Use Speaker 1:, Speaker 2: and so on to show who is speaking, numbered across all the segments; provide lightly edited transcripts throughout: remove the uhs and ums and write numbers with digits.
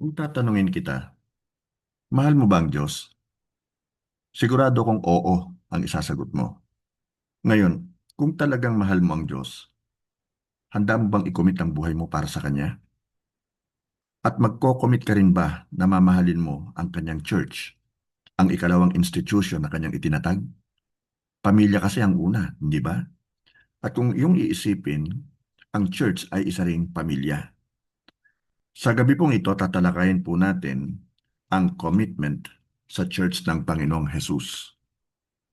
Speaker 1: Kung tatanungin kita, mahal mo ba ang Diyos? Sigurado kong oo ang isasagot mo. Ngayon, kung talagang mahal mo ang Diyos, handa mo bang i-commit ang buhay mo para sa Kanya? At magko-commit ka rin ba na mamahalin mo ang Kanyang church, ang ikalawang institution na Kanyang itinatag? Pamilya kasi ang una, hindi ba? At kung iyong iisipin, ang church ay isa ring pamilya. Sa gabi pong ito, tatalakayin po natin ang commitment sa church ng Panginoong Hesus.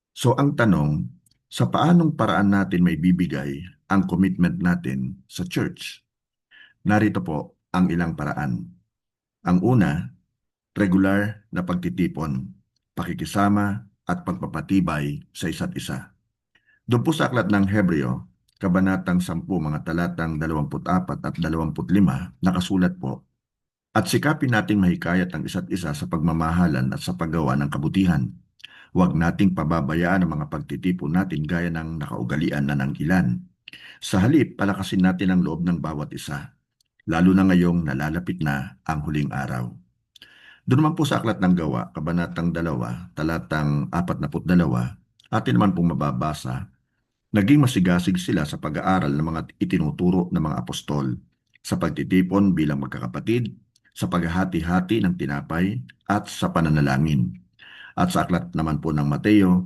Speaker 1: So ang tanong, sa paanong paraan natin may bibigay ang commitment natin sa church? Narito po ang ilang paraan. Ang una, regular na pagtitipon, pakikisama at pagpapatibay sa isa't isa. Doon po sa aklat ng Hebreo, Kabanatang 10, mga talatang 24 at 25, nakasulat po, at sikapin nating mahikayat ang isa't isa sa pagmamahalan at sa paggawa ng kabutihan. Huwag nating pababayaan ang mga pagtitipon natin gaya ng nakaugalian na ng ilan. Sa halip, palakasin natin ang loob ng bawat isa, lalo na ngayong nalalapit na ang huling araw. Doon naman po sa Aklat ng Gawa, Kabanatang 2, talatang 42, atin naman pong mababasa, naging masigasig sila sa pag-aaral ng mga itinuturo ng mga apostol, sa pagtitipon bilang magkakapatid, sa paghahati-hati ng tinapay, at sa pananalangin. At sa aklat naman po ng Mateo,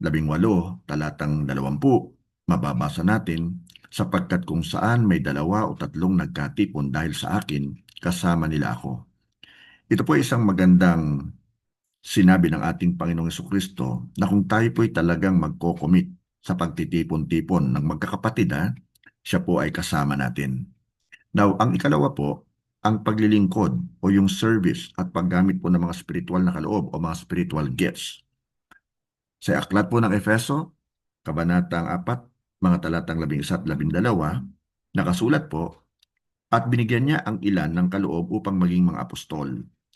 Speaker 1: 18, talatang 20, mababasa natin, sapagkat kung saan may 2 o 3 nagkatipon dahil sa akin, kasama nila ako. Ito po ay isang magandang sinabi ng ating Panginoong Jesucristo na kung tayo po ay talagang magko-commit sa pagtitipon-tipon ng magkakapatid, siya po ay kasama natin. Now, ang ikalawa po, ang paglilingkod o yung service at paggamit po ng mga spiritual na kaloob o mga spiritual gifts. Sa aklat po ng Efeso, Kabanatang 4, mga talatang 11 at 12, nakasulat po, at binigyan niya ang ilan ng kaloob upang maging mga apostol,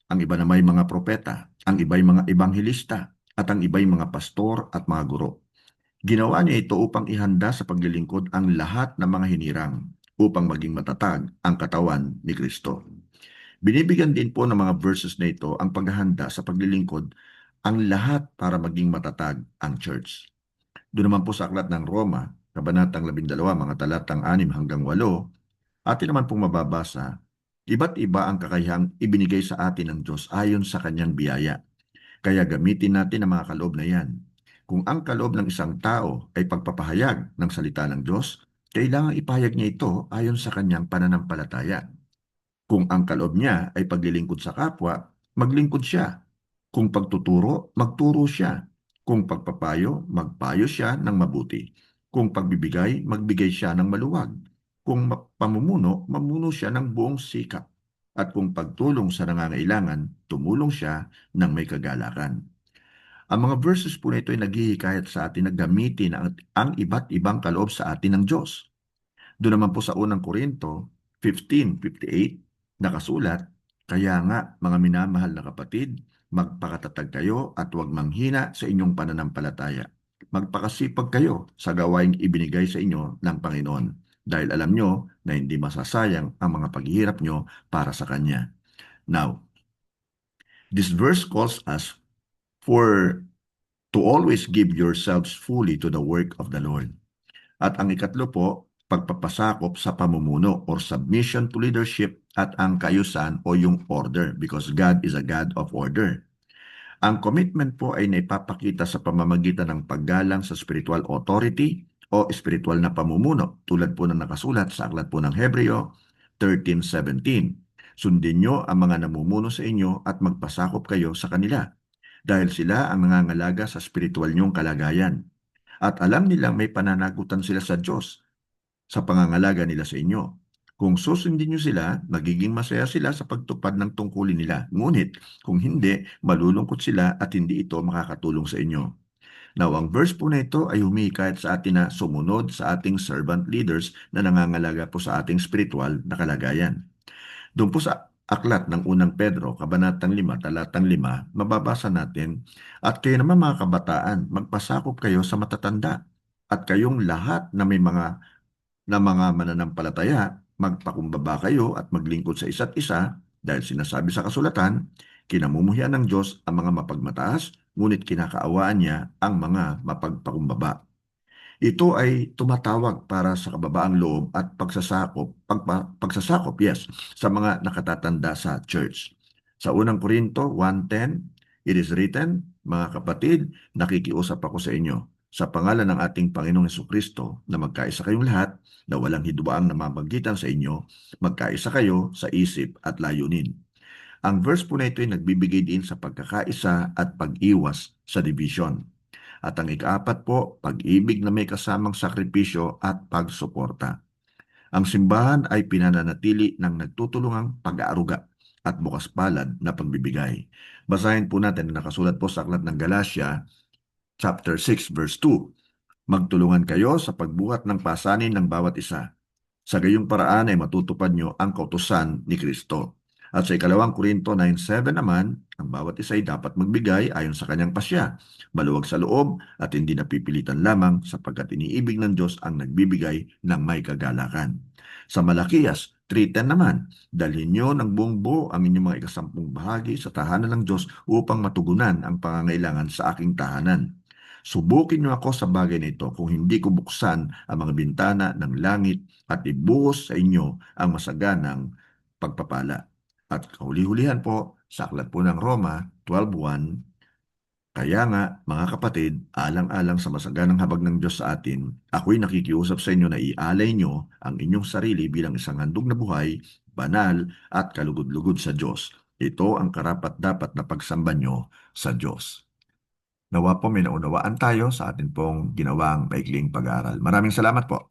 Speaker 1: ang iba na may mga propeta, ang iba'y mga ebanghelista, at ang iba'y mga pastor at mga guro. Ginawa niya ito upang ihanda sa paglilingkod ang lahat ng mga hinirang upang maging matatag ang katawan ni Kristo. Binibigyan din po ng mga verses na ito ang paghahanda sa paglilingkod ang lahat para maging matatag ang church. Doon naman po sa aklat ng Roma, Kabanatang 12, mga talatang 6 hanggang 8, atin naman pong mababasa, iba't iba ang kakayahang ibinigay sa atin ng Diyos ayon sa kanyang biyaya. Kaya gamitin natin ang mga kaloob na yan. Kung ang kaloob ng isang tao ay pagpapahayag ng salita ng Diyos, kailangan ipahayag niya ito ayon sa kanyang pananampalataya. Kung ang kaloob niya ay paglilingkod sa kapwa, maglingkod siya. Kung pagtuturo, magturo siya. Kung pagpapayo, magpayo siya ng mabuti. Kung pagbibigay, magbigay siya ng maluwag. Kung pamumuno, mamuno siya ng buong sikap. At kung pagtulong sa nangangailangan, tumulong siya ng may kagalakan. Ang mga verses po na ito ay naghihikayat sa atin na gamitin ang iba't ibang kaloob sa atin ng Diyos. Doon naman po sa unang Korinto 15:58, nakasulat, kaya nga mga minamahal na kapatid, magpakatatag kayo at huwag manghina sa inyong pananampalataya. Magpakasipag kayo sa gawaing ibinigay sa inyo ng Panginoon dahil alam nyo na hindi masasayang ang mga paghihirap nyo para sa Kanya. Now, this verse calls us for to always give yourselves fully to the work of the Lord. At ang ikatlo po, pagpapasakop sa pamumuno or submission to leadership at ang kaayusan o yung order because God is a God of order. Ang commitment po ay naipapakita sa pamamagitan ng paggalang sa spiritual authority o spiritual na pamumuno tulad po ng nakasulat sa aklat po ng Hebreo 13:17. Sundin nyo ang mga namumuno sa inyo at magpasakop kayo sa kanila dahil sila ang nangangalaga sa spiritual nyong kalagayan. At alam nilang may pananagutan sila sa Diyos sa pangangalaga nila sa inyo. Kung susundin niyo sila, magiging masaya sila sa pagtupad ng tungkulin nila. Ngunit, kung hindi, malulungkot sila at hindi ito makakatulong sa inyo. Now, ang verse po na ito ay humihikayat sa atin na sumunod sa ating servant leaders na nangangalaga po sa ating spiritual na kalagayan. Doon po sa aklat ng unang Pedro, Kabanatang 5, talatang 5, mababasa natin, at kayo naman mga kabataan, magpasakop kayo sa matatanda, at kayong lahat na mga mananampalataya, magpakumbaba kayo at maglingkod sa isa't isa Dahil sinasabi sa kasulatan, kinamumuhian ng Diyos ang mga mapagmataas, ngunit kinakaawaan niya ang mga mapagpakumbaba. Ito ay tumatawag para sa kababaang loob at pagsasakop, yes, sa mga nakatatanda sa church. Sa unang Korinto 1:10, it is written, mga kapatid, nakikiusap ako sa inyo sa pangalan ng ating Panginoong Hesukristo na magkaisa kayong lahat, na walang hidwaang namamagitan sa inyo, magkaisa kayo sa isip at layunin. Ang verse po na ito ay nagbibigay din sa pagkakaisa at pag-iwas sa division. At ang ikaapat po, pag-ibig na may kasamang sakripisyo at pagsuporta. Ang simbahan ay pinananatili ng nagtutulungang pag-aaruga at bukas palad na pagbibigay. Basahin po natin ang nakasulat po sa Aklat ng Galatia, chapter 6, verse 2. Magtulungan kayo sa pagbuhat ng pasanin ng bawat isa. Sa gayong paraan ay matutupad nyo ang kautusan ni Kristo. At sa ikalawang Korinto 9:7 naman, ang bawat isa ay dapat magbigay ayon sa kanyang pasya, maluwag sa loob at hindi napipilitan lamang, sapagkat iniibig ng Diyos ang nagbibigay ng may kagalakan. Sa Malakiyas 3:10 naman, dalhin nyo ng buong buo ang inyong mga ikasampung bahagi sa tahanan ng Diyos upang matugunan ang pangangailangan sa aking tahanan. Subukin niyo ako sa bagay na ito kung hindi ko buksan ang mga bintana ng langit at ibuhos sa inyo ang masaganang pagpapala. At kahuli-hulihan po, sa aklat po ng Roma 12:1, kaya nga, mga kapatid, alang-alang sa masaganang habag ng Diyos sa atin, ako'y nakikiusap sa inyo na ialay nyo ang inyong sarili bilang isang handog na buhay, banal at kalugod-lugod sa Diyos. Ito ang karapat-dapat na pagsamba nyo sa Diyos. Nawa po may naunawaan tayo sa atin pong ginawang maikling pag-aaral. Maraming salamat po.